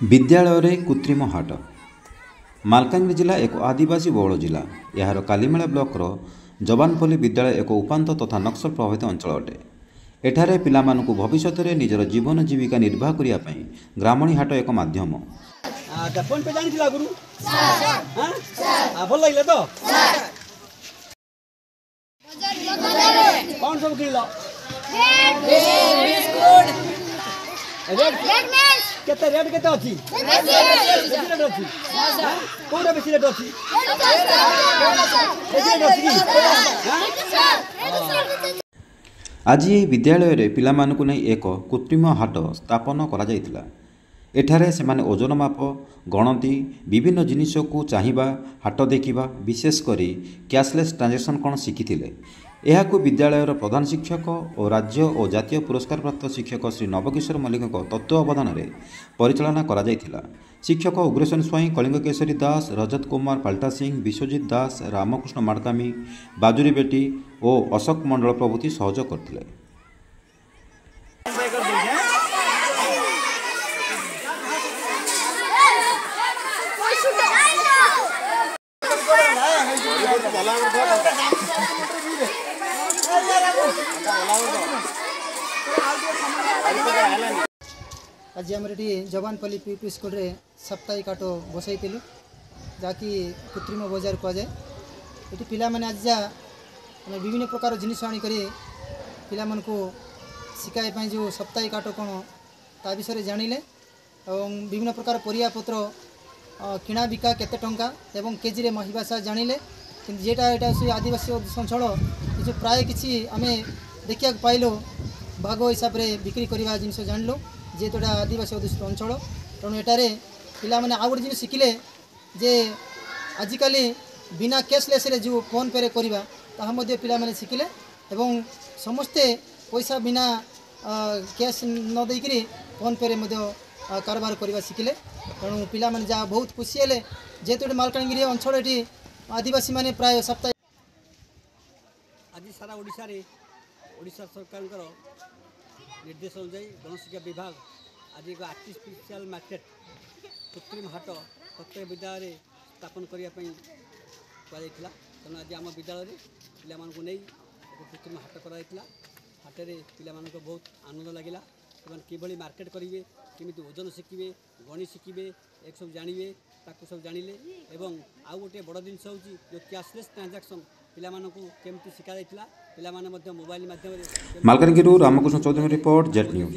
विद्यालय कृत्रिम हाट मालकानगिरी जिला एक आदिवासी बहुल जिला। यार कालीमेला ब्लॉकर जवानपल्ली विद्यालय एक उपात तथा नक्सल प्रभावित अंचल अटे। एठारे पिलामानकु भविष्य में निजर जीवन जीविका निर्वाह करने ग्रामणी हाट एक माध्यम। केते रेट केते अछि रेट अछि कोडा बेसी रेट अछि आज ये विद्यालय रे पिलामानकु नै एक कृत्रिम हाट स्थापन करा जायतिला। एठारे सेमाने ओजन माप गणति विभिन्न जिनिस को चाहिबा हाट देखिबा विशेष करी कैशलेस ट्रांजैक्शन कौन शिखिथिले। यह विद्यालय प्रधान शिक्षक और राज्य और जातीय पुरस्कार प्राप्त शिक्षक श्री नवकिशोर मल्लिक तत्वावधान में परिचालना करा जायतिला। शिक्षक उग्रसेन स्वाई, कलिंग केशरी दास, रजत कुमार पाल्टा सिंह, विश्वजित दास, रामकृष्ण माड़कामी, बाजुरी बेटी और अशोक मंडल प्रभृति सहयोग करथिले। आज आम जवानपल्ली पीपी स्कूल रे साप्ताहिक हाट बसईलु जहाँकि कृत्रिम बजार कहुए। ये पिला माने आज जा विभिन्न प्रकार जिनिस आनिक पिला मानकु शिखाई जो साप्ताहिक हाट कौन ता विषय जानिले और विभिन्न प्रकार परिया पत्र किणा बिका केते टंका एवं केजी रे महिबासा जानिले। किंतु जेटा एटा से आदिवासी अंचल जो प्राय किसी आम देखा पाइलु भाग हिसाब से बिक्री करवा जिनस जानलु जेहेतु आदिवासी अध्युषित अंचल। तेणु एटारे पिला माने आ गोटे जिन शिखिले जे आजिकल बिना कैशलेस रे जो फोन पे करवा ताहा मध्य पिला माने शिखिले एवं समस्ते पैसा बिना कैश न देकरी फोन पे कारोबार करवा शिखिले। तेणु पिला माने जा बहुत खुशी हेले जेहेतु मालकानगिरी अंचल ये आदिवासी माने प्राय सप्ताह आज सारा ओडिशा सरकार निर्देश अनुसार गणशिक्षा विभाग आज एक आर्टिफिशियल मार्केट कृत्रिम हाट प्रत्येक विद्यालय स्थापन करने कहला। तेणु आज आम विद्यालय पिला नहीं एक कृत्रिम हाट कराइला। हाट में पिला बहुत आनंद लगे कि मार्केट करेंगे केमी ओजन शिखे गणि शिखे एक सब जानवे ताकू सब जानिले एवं आउ गोटे बड़ जिन हूँ जो कैशलेस ट्रांजैक्शन पिला केमती शिखा जाइला। पिला मोबाइल माध्यम Malkangiri Ramakrishna Choudhury report jet news.